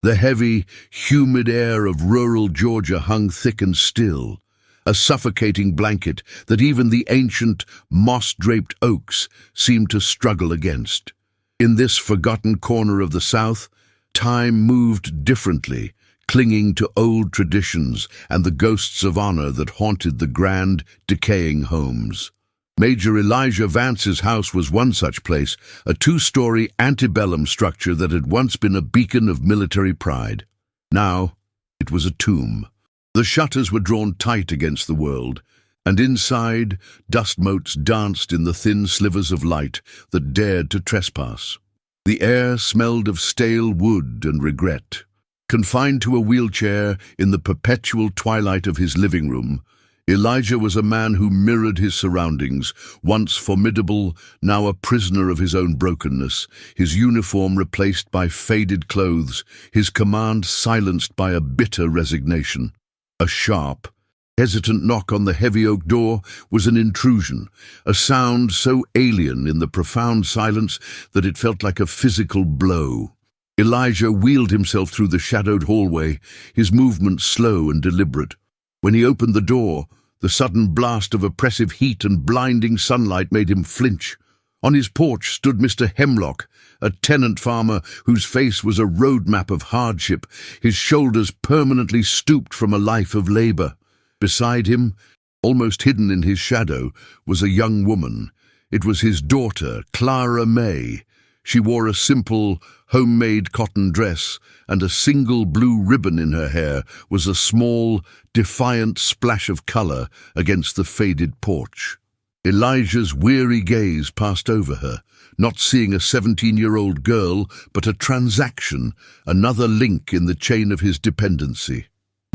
The heavy, humid air of rural Georgia hung thick and still, a suffocating blanket that even the ancient, moss-draped oaks seemed to struggle against. In this forgotten corner of the South, time moved differently, clinging to old traditions and the ghosts of honor that haunted the grand, decaying homes. Major Elijah Vance's house was one such place, a two-story antebellum structure that had once been a beacon of military pride. Now, it was a tomb. The shutters were drawn tight against the world, and inside, dust motes danced in the thin slivers of light that dared to trespass. The air smelled of stale wood and regret. Confined to a wheelchair in the perpetual twilight of his living room, Elijah was a man who mirrored his surroundings, once formidable, now a prisoner of his own brokenness, his uniform replaced by faded clothes, his command silenced by a bitter resignation. A sharp, hesitant knock on the heavy oak door was an intrusion, a sound so alien in the profound silence that it felt like a physical blow. Elijah wheeled himself through the shadowed hallway, his movements slow and deliberate. When he opened the door, the sudden blast of oppressive heat and blinding sunlight made him flinch. On his porch stood Mr. Hemlock, a tenant farmer whose face was a roadmap of hardship, his shoulders permanently stooped from a life of labor. Beside him, almost hidden in his shadow, was a young woman. It was his daughter, Clara May. She wore a simple, homemade cotton dress, and a single blue ribbon in her hair was a small, defiant splash of color against the faded porch. Elijah's weary gaze passed over her, not seeing a 17-year-old girl, but a transaction, another link in the chain of his dependency.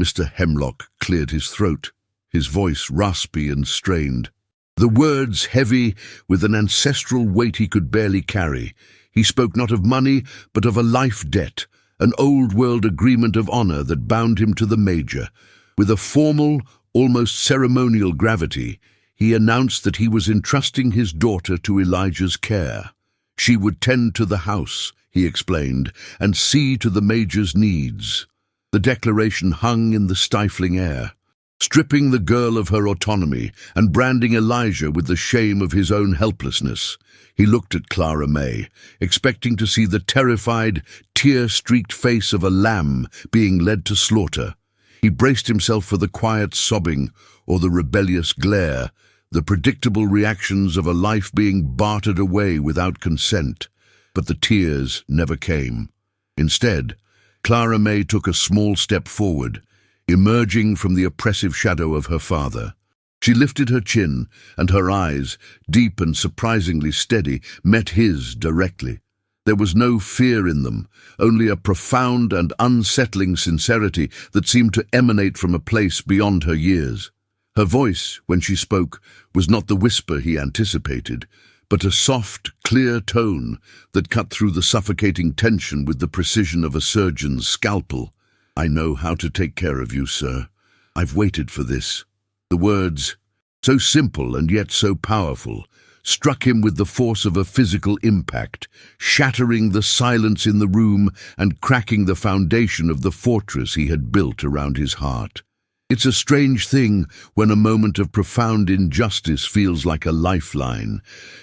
Mr. Hemlock cleared his throat, his voice raspy and strained. The words heavy with an ancestral weight he could barely carry. He spoke not of money, but of a life debt, an old-world agreement of honor that bound him to the Major. With a formal, almost ceremonial gravity, he announced that he was entrusting his daughter to Elijah's care. She would tend to the house, he explained, and see to the Major's needs. The declaration hung in the stifling air, stripping the girl of her autonomy and branding Elijah with the shame of his own helplessness. He looked at Clara May, expecting to see the terrified, tear-streaked face of a lamb being led to slaughter. He braced himself for the quiet sobbing or the rebellious glare, the predictable reactions of a life being bartered away without consent. But the tears never came. Instead, Clara May took a small step forward, emerging from the oppressive shadow of her father. She lifted her chin, and her eyes, deep and surprisingly steady, met his directly. There was no fear in them, only a profound and unsettling sincerity that seemed to emanate from a place beyond her years. Her voice, when she spoke, was not the whisper he anticipated, but a soft, clear tone that cut through the suffocating tension with the precision of a surgeon's scalpel. "I know how to take care of you, sir. I've waited for this." The words, so simple and yet so powerful, struck him with the force of a physical impact, shattering the silence in the room and cracking the foundation of the fortress he had built around his heart. It's a strange thing when a moment of profound injustice feels like a lifeline,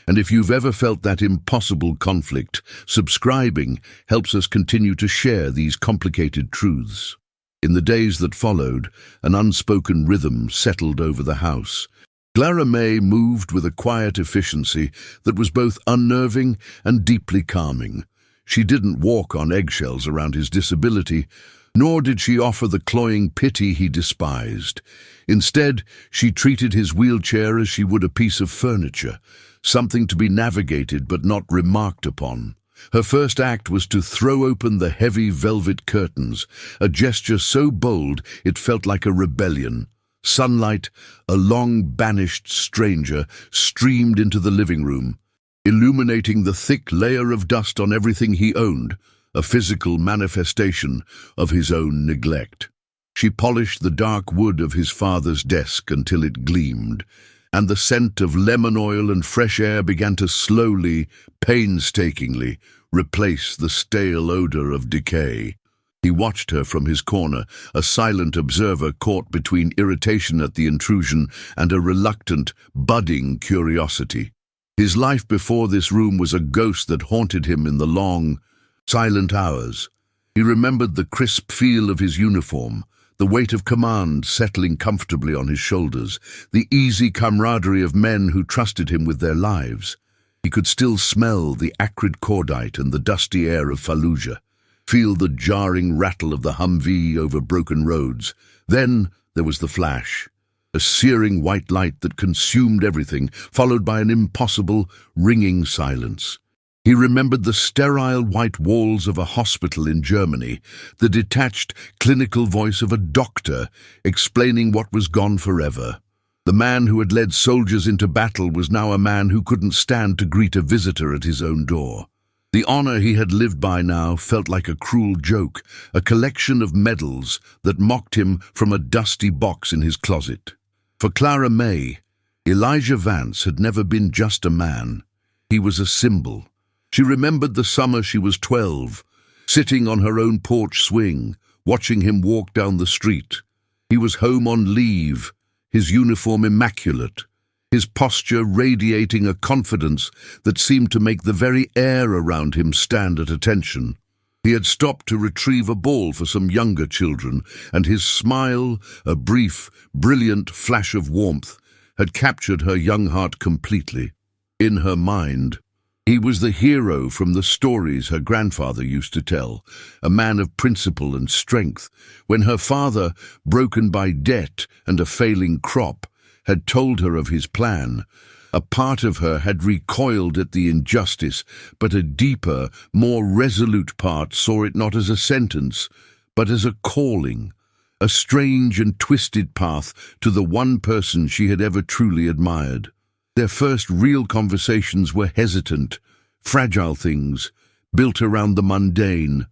and if you've ever felt that impossible conflict, subscribing helps us continue to share these complicated truths. In the days that followed, an unspoken rhythm settled over the house. Clara May moved with a quiet efficiency that was both unnerving and deeply calming. She didn't walk on eggshells around his disability, nor did she offer the cloying pity he despised. Instead, she treated his wheelchair as she would a piece of furniture, something to be navigated but not remarked upon. Her first act was to throw open the heavy velvet curtains, a gesture so bold it felt like a rebellion. Sunlight, a long-banished stranger, streamed into the living room, illuminating the thick layer of dust on everything he owned, a physical manifestation of his own neglect. She polished the dark wood of his father's desk until it gleamed, and the scent of lemon oil and fresh air began to slowly, painstakingly, replace the stale odor of decay. He watched her from his corner, a silent observer caught between irritation at the intrusion and a reluctant, budding curiosity. His life before this room was a ghost that haunted him in the long, silent hours. He remembered the crisp feel of his uniform, the weight of command settling comfortably on his shoulders, the easy camaraderie of men who trusted him with their lives. He could still smell the acrid cordite and the dusty air of Fallujah, feel the jarring rattle of the Humvee over broken roads. Then there was the flash, a searing white light that consumed everything, followed by an impossible, ringing silence. He remembered the sterile white walls of a hospital in Germany, the detached, clinical voice of a doctor explaining what was gone forever. The man who had led soldiers into battle was now a man who couldn't stand to greet a visitor at his own door. The honor he had lived by now felt like a cruel joke, a collection of medals that mocked him from a dusty box in his closet. For Clara May, Elijah Vance had never been just a man. He was a symbol. She remembered the summer she was 12, sitting on her own porch swing, watching him walk down the street. He was home on leave, his uniform immaculate, his posture radiating a confidence that seemed to make the very air around him stand at attention. He had stopped to retrieve a ball for some younger children, and his smile, a brief, brilliant flash of warmth, had captured her young heart completely. In her mind, he was the hero from the stories her grandfather used to tell, a man of principle and strength. When her father, broken by debt and a failing crop, had told her of his plan, a part of her had recoiled at the injustice, but a deeper, more resolute part saw it not as a sentence, but as a calling, a strange and twisted path to the one person she had ever truly admired. Their first real conversations were hesitant, fragile things, built around the mundane.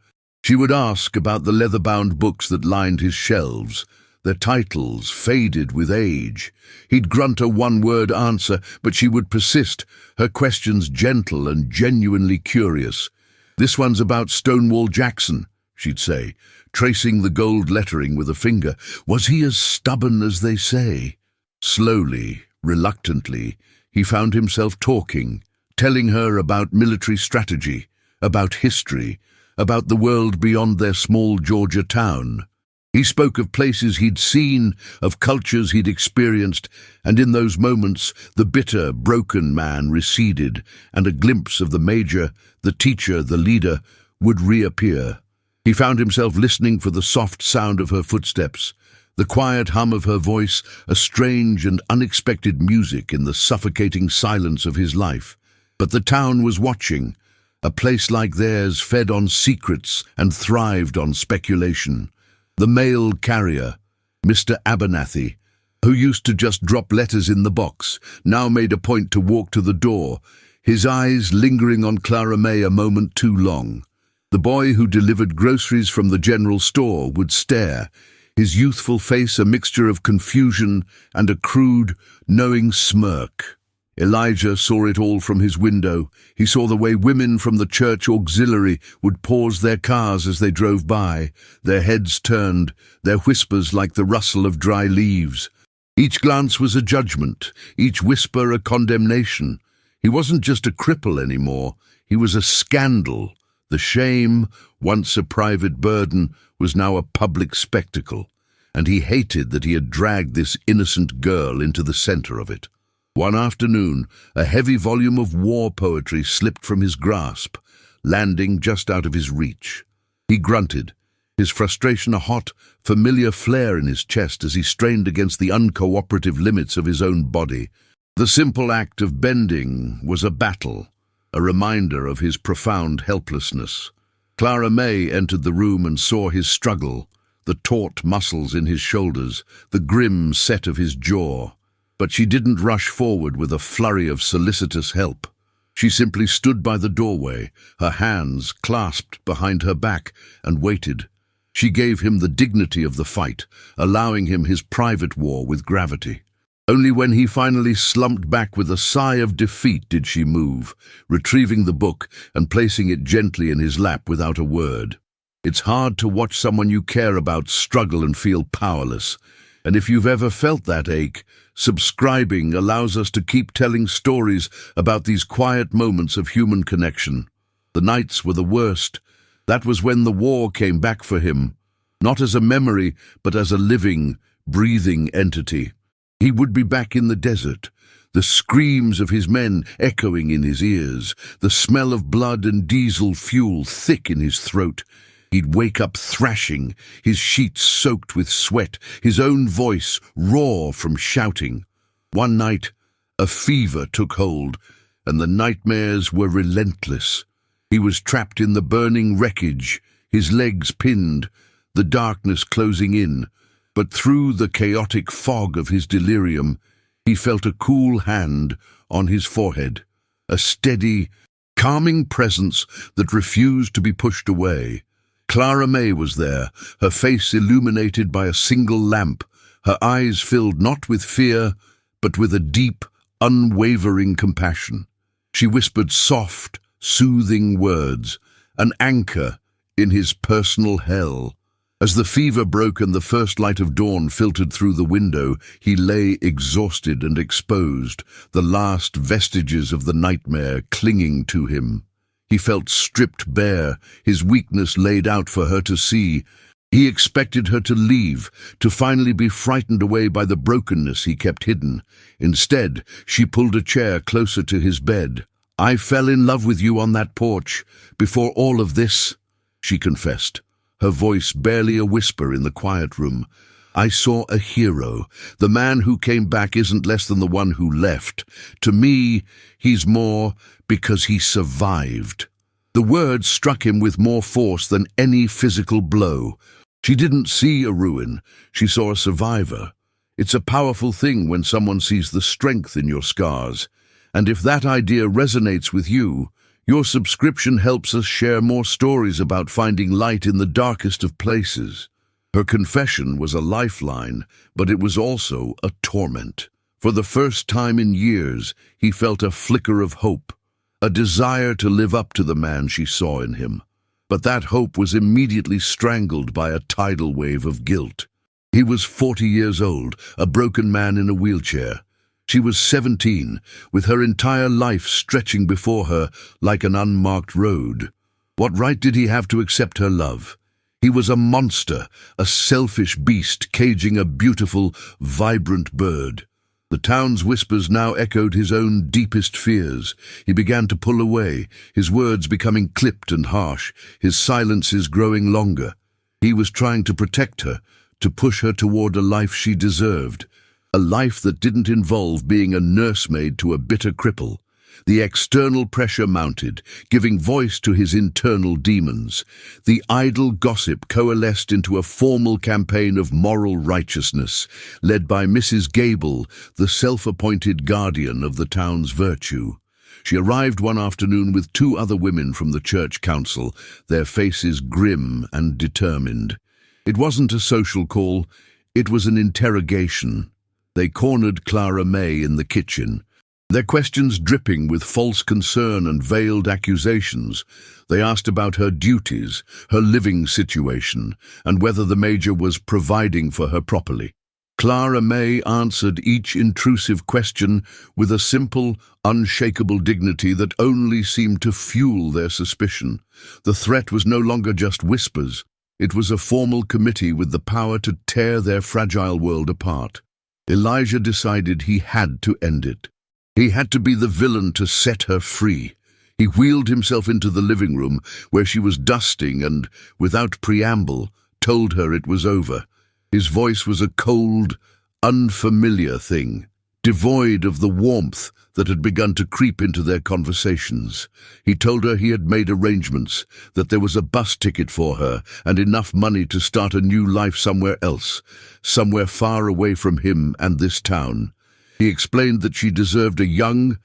She would ask about the leather-bound books that lined his shelves, their titles faded with age. He'd grunt a one-word answer, but she would persist, her questions gentle and genuinely curious. "This one's about Stonewall Jackson," she'd say, tracing the gold lettering with a finger. "Was he as stubborn as they say?" Slowly, reluctantly, he found himself talking, telling her about military strategy, about history, about the world beyond their small Georgia town. He spoke of places he'd seen, of cultures he'd experienced, and in those moments the bitter, broken man receded, and a glimpse of the major, the teacher, the leader, would reappear. He found himself listening for the soft sound of her footsteps, the quiet hum of her voice, a strange and unexpected music in the suffocating silence of his life. But the town was watching. A place like theirs fed on secrets and thrived on speculation. The mail carrier, Mr. Abernathy, who used to just drop letters in the box, now made a point to walk to the door, his eyes lingering on Clara May a moment too long. The boy who delivered groceries from the general store would stare, his youthful face a mixture of confusion and a crude, knowing smirk. Elijah saw it all from his window. He saw the way women from the church auxiliary would pause their cars as they drove by, their heads turned, their whispers like the rustle of dry leaves. Each glance was a judgment, each whisper a condemnation. He wasn't just a cripple anymore, he was a scandal. The shame, once a private burden, was now a public spectacle, and he hated that he had dragged this innocent girl into the center of it. One afternoon, a heavy volume of war poetry slipped from his grasp, landing just out of his reach. He grunted, his frustration a hot, familiar flare in his chest as he strained against the uncooperative limits of his own body. The simple act of bending was a battle, a reminder of his profound helplessness. Clara May entered the room and saw his struggle, the taut muscles in his shoulders, the grim set of his jaw. But she didn't rush forward with a flurry of solicitous help. She simply stood by the doorway, her hands clasped behind her back, and waited. She gave him the dignity of the fight, allowing him his private war with gravity. Only when he finally slumped back with a sigh of defeat did she move, retrieving the book and placing it gently in his lap without a word. It's hard to watch someone you care about struggle and feel powerless. And if you've ever felt that ache, subscribing allows us to keep telling stories about these quiet moments of human connection. The nights were the worst. That was when the war came back for him, not as a memory, but as a living, breathing entity. He would be back in the desert, the screams of his men echoing in his ears, the smell of blood and diesel fuel thick in his throat. He'd wake up thrashing, his sheets soaked with sweat, his own voice raw from shouting. One night, a fever took hold, and the nightmares were relentless. He was trapped in the burning wreckage, his legs pinned, the darkness closing in. But through the chaotic fog of his delirium, he felt a cool hand on his forehead, a steady, calming presence that refused to be pushed away. Clara May was there, her face illuminated by a single lamp, her eyes filled not with fear, but with a deep, unwavering compassion. She whispered soft, soothing words, an anchor in his personal hell. As the fever broke and the first light of dawn filtered through the window, he lay exhausted and exposed, the last vestiges of the nightmare clinging to him. He felt stripped bare, his weakness laid out for her to see. He expected her to leave, to finally be frightened away by the brokenness he kept hidden. Instead, she pulled a chair closer to his bed. "I fell in love with you on that porch, before all of this," she confessed, her voice barely a whisper in the quiet room. "I saw a hero. The man who came back isn't less than the one who left. To me, he's more because he survived." The words struck him with more force than any physical blow. She didn't see a ruin, she saw a survivor. It's a powerful thing when someone sees the strength in your scars. And if that idea resonates with you, your subscription helps us share more stories about finding light in the darkest of places. Her confession was a lifeline, but it was also a torment. For the first time in years, he felt a flicker of hope, a desire to live up to the man she saw in him. But that hope was immediately strangled by a tidal wave of guilt. He was 40 years old, a broken man in a wheelchair. She was 17, with her entire life stretching before her like an unmarked road. What right did he have to accept her love? He was a monster, a selfish beast caging a beautiful, vibrant bird. The town's whispers now echoed his own deepest fears. He began to pull away, his words becoming clipped and harsh, his silences growing longer. He was trying to protect her, to push her toward a life she deserved. A life that didn't involve being a nursemaid to a bitter cripple. The external pressure mounted, giving voice to his internal demons. The idle gossip coalesced into a formal campaign of moral righteousness, led by Mrs. Gable, the self-appointed guardian of the town's virtue. She arrived one afternoon with 2 other women from the church council, their faces grim and determined. It wasn't a social call, it was an interrogation. They cornered Clara May in the kitchen, their questions dripping with false concern and veiled accusations. They asked about her duties, her living situation, and whether the Major was providing for her properly. Clara May answered each intrusive question with a simple, unshakable dignity that only seemed to fuel their suspicion. The threat was no longer just whispers. It was a formal committee with the power to tear their fragile world apart. Elijah decided he had to end it. He had to be the villain to set her free. He wheeled himself into the living room where she was dusting and, without preamble, told her it was over. His voice was a cold, unfamiliar thing, devoid of the warmth that had begun to creep into their conversations. He told her he had made arrangements, that there was a bus ticket for her and enough money to start a new life somewhere else, somewhere far away from him and this town. He explained that she deserved a young,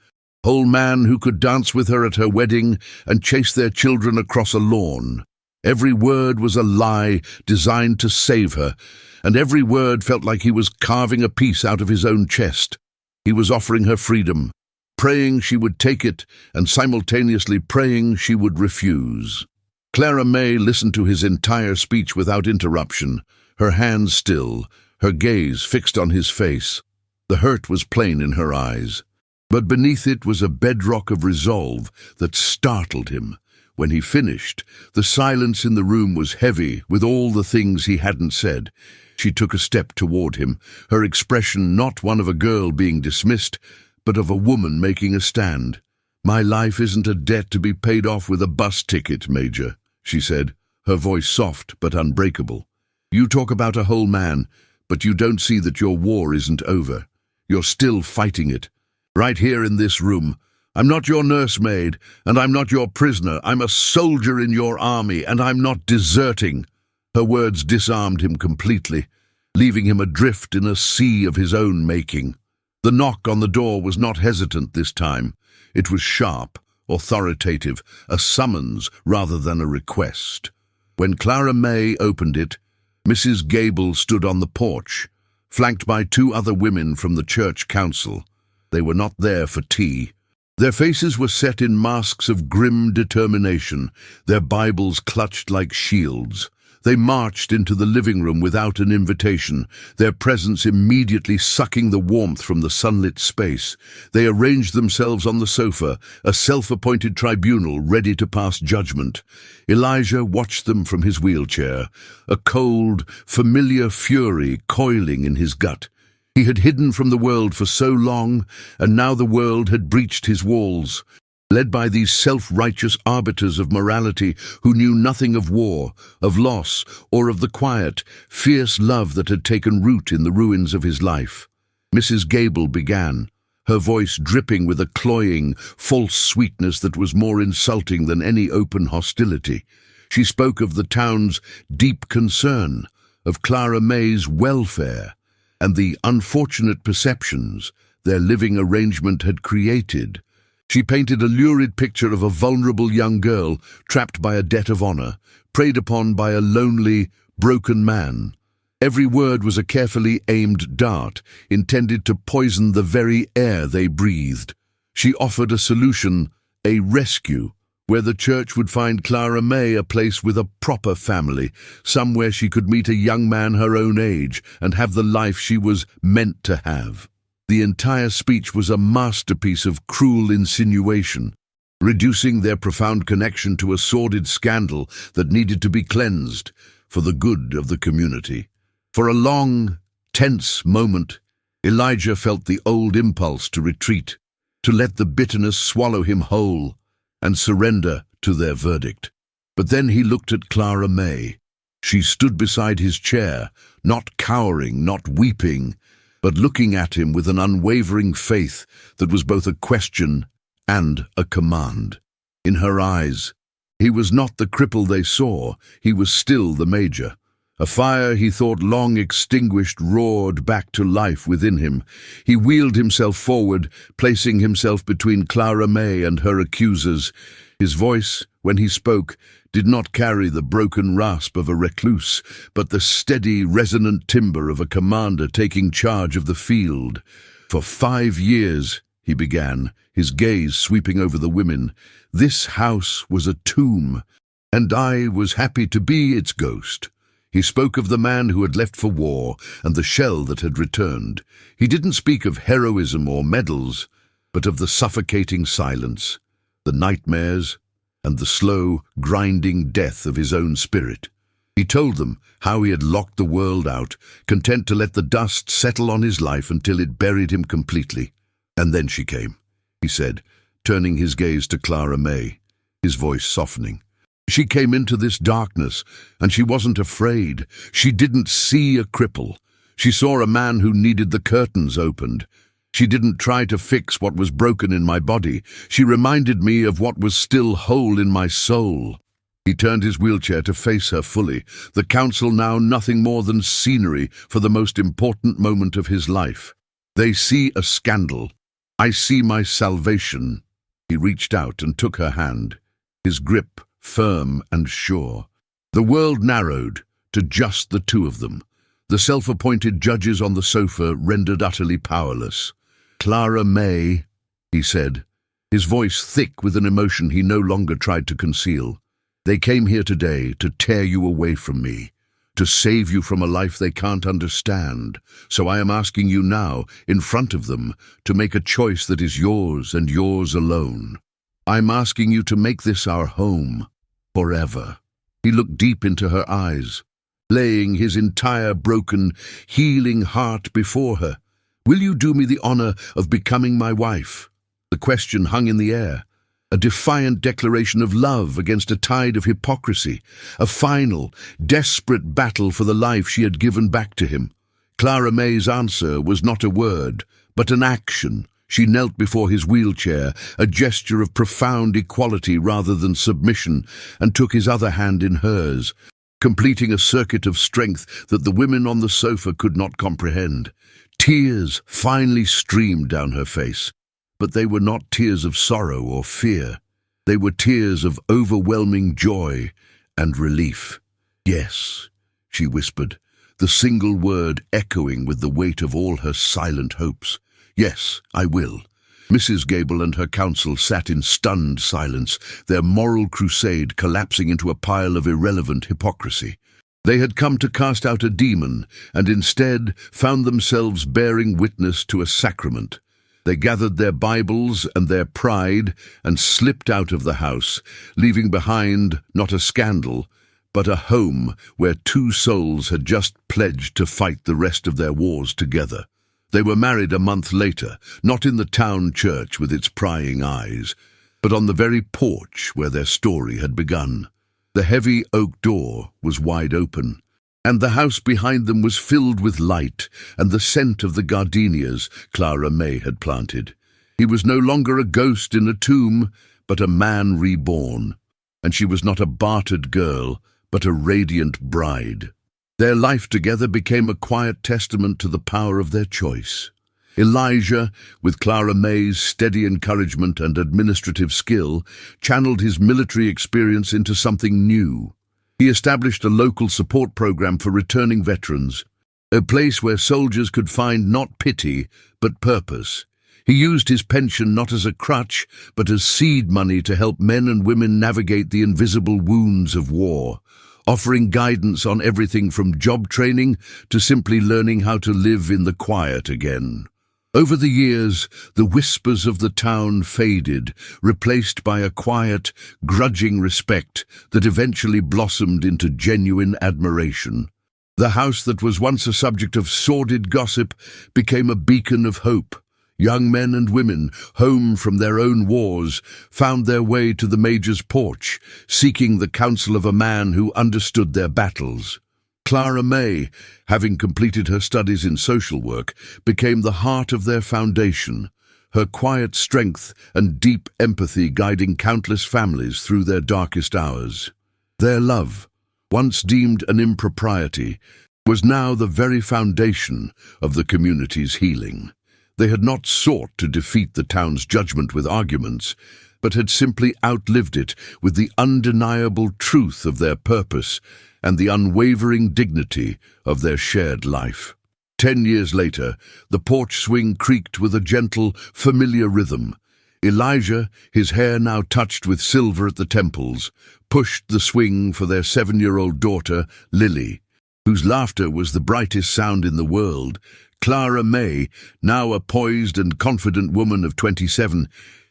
whole man who could dance with her at her wedding and chase their children across a lawn. Every word was a lie designed to save her, and every word felt like he was carving a piece out of his own chest. He was offering her freedom, praying she would take it, and simultaneously praying she would refuse. Clara May listened to his entire speech without interruption, her hands still, her gaze fixed on his face. The hurt was plain in her eyes, but beneath it was a bedrock of resolve that startled him. When he finished, the silence in the room was heavy with all the things he hadn't said. She took a step toward him, her expression not one of a girl being dismissed, but of a woman making a stand. "My life isn't a debt to be paid off with a bus ticket, Major," she said, her voice soft but unbreakable. "You talk about a whole man, but you don't see that your war isn't over. You're still fighting it. Right here in this room. I'm not your nursemaid, and I'm not your prisoner. I'm a soldier in your army, and I'm not deserting." Her words disarmed him completely, leaving him adrift in a sea of his own making. The knock on the door was not hesitant this time. It was sharp, authoritative, a summons rather than a request. When Clara May opened it, Mrs. Gable stood on the porch, flanked by 2 other women from the church council. They were not there for tea. Their faces were set in masks of grim determination, their Bibles clutched like shields. They marched into the living room without an invitation, their presence immediately sucking the warmth from the sunlit space. They arranged themselves on the sofa, a self-appointed tribunal ready to pass judgment. Elijah watched them from his wheelchair, a cold, familiar fury coiling in his gut. He had hidden from the world for so long, and now the world had breached his walls. Led by these self-righteous arbiters of morality who knew nothing of war, of loss, or of the quiet, fierce love that had taken root in the ruins of his life. Mrs. Gable began, her voice dripping with a cloying, false sweetness that was more insulting than any open hostility. She spoke of the town's deep concern, of Clara May's welfare, and the unfortunate perceptions their living arrangement had created. She painted a lurid picture of a vulnerable young girl trapped by a debt of honor, preyed upon by a lonely, broken man. Every word was a carefully aimed dart, intended to poison the very air they breathed. She offered a solution, a rescue, where the church would find Clara May a place with a proper family, somewhere she could meet a young man her own age and have the life she was meant to have. The entire speech was a masterpiece of cruel insinuation, reducing their profound connection to a sordid scandal that needed to be cleansed for the good of the community. For a long, tense moment, Elijah felt the old impulse to retreat, to let the bitterness swallow him whole, and surrender to their verdict. But then he looked at Clara May. She stood beside his chair, not cowering, not weeping, but looking at him with an unwavering faith that was both a question and a command. In her eyes, he was not the cripple they saw, he was still the Major. A fire he thought long extinguished roared back to life within him. He wheeled himself forward, placing himself between Clara May and her accusers. His voice, when he spoke, did not carry the broken rasp of a recluse, but the steady, resonant timbre of a commander taking charge of the field. "For 5 years," he began, his gaze sweeping over the women, "this house was a tomb, and I was happy to be its ghost." He spoke of the man who had left for war and the shell that had returned. He didn't speak of heroism or medals, but of the suffocating silence, the nightmares, and the slow, grinding death of his own spirit. He told them how he had locked the world out, content to let the dust settle on his life until it buried him completely. "And then she came," he said, turning his gaze to Clara May, his voice softening. "She came into this darkness, and she wasn't afraid. She didn't see a cripple. She saw a man who needed the curtains opened. She didn't try to fix what was broken in my body. She reminded me of what was still whole in my soul." He turned his wheelchair to face her fully, the council now nothing more than scenery for the most important moment of his life. "They see a scandal. I see my salvation." He reached out and took her hand, his grip firm and sure. The world narrowed to just the 2 of them, the self-appointed judges on the sofa rendered utterly powerless. "Clara May," he said, his voice thick with an emotion he no longer tried to conceal. They came here today to tear you away from me, to save you from a life they can't understand. So I am asking you now, in front of them, to make a choice that is yours and yours alone. I'm asking you to make this our home, forever." He looked deep into her eyes, laying his entire broken, healing heart before her. "Will you do me the honor of becoming my wife?" The question hung in the air, a defiant declaration of love against a tide of hypocrisy, a final, desperate battle for the life she had given back to him. Clara May's answer was not a word, but an action. She knelt before his wheelchair, a gesture of profound equality rather than submission, and took his other hand in hers, completing a circuit of strength that the women on the sofa could not comprehend. Tears finally streamed down her face, but they were not tears of sorrow or fear. They were tears of overwhelming joy and relief. "Yes," she whispered, the single word echoing with the weight of all her silent hopes. "Yes, I will." Mrs. Gable and her counsel sat in stunned silence, their moral crusade collapsing into a pile of irrelevant hypocrisy. They had come to cast out a demon, and instead found themselves bearing witness to a sacrament. They gathered their Bibles and their pride and slipped out of the house, leaving behind not a scandal, but a home where two souls had just pledged to fight the rest of their wars together. They were married a month later, not in the town church with its prying eyes, but on the very porch where their story had begun. The heavy oak door was wide open, and the house behind them was filled with light and the scent of the gardenias Clara May had planted. He was no longer a ghost in a tomb, but a man reborn, and she was not a bartered girl, but a radiant bride. Their life together became a quiet testament to the power of their choice. Elijah, with Clara May's steady encouragement and administrative skill, channeled his military experience into something new. He established a local support program for returning veterans, a place where soldiers could find not pity, but purpose. He used his pension not as a crutch, but as seed money to help men and women navigate the invisible wounds of war, offering guidance on everything from job training to simply learning how to live in the quiet again. Over the years, the whispers of the town faded, replaced by a quiet, grudging respect that eventually blossomed into genuine admiration. The house that was once a subject of sordid gossip became a beacon of hope. Young men and women, home from their own wars, found their way to the Major's porch, seeking the counsel of a man who understood their battles. Clara May, having completed her studies in social work, became the heart of their foundation, her quiet strength and deep empathy guiding countless families through their darkest hours. Their love, once deemed an impropriety, was now the very foundation of the community's healing. They had not sought to defeat the town's judgment with arguments, but had simply outlived it with the undeniable truth of their purpose and the unwavering dignity of their shared life. 10 years later, the porch swing creaked with a gentle, familiar rhythm. Elijah, his hair now touched with silver at the temples, pushed the swing for their 7-year-old daughter, Lily, whose laughter was the brightest sound in the world. Clara May, now a poised and confident woman of 27,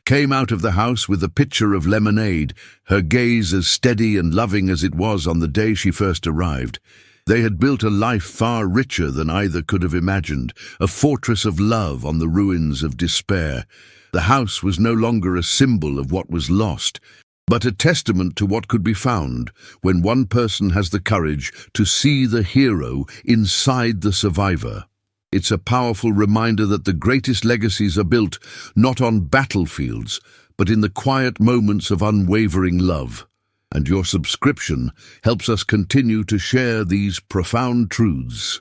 came out of the house with a pitcher of lemonade, her gaze as steady and loving as it was on the day she first arrived. They had built a life far richer than either could have imagined, a fortress of love on the ruins of despair. The house was no longer a symbol of what was lost, but a testament to what could be found when one person has the courage to see the hero inside the survivor. It's a powerful reminder that the greatest legacies are built not on battlefields, but in the quiet moments of unwavering love. And your subscription helps us continue to share these profound truths.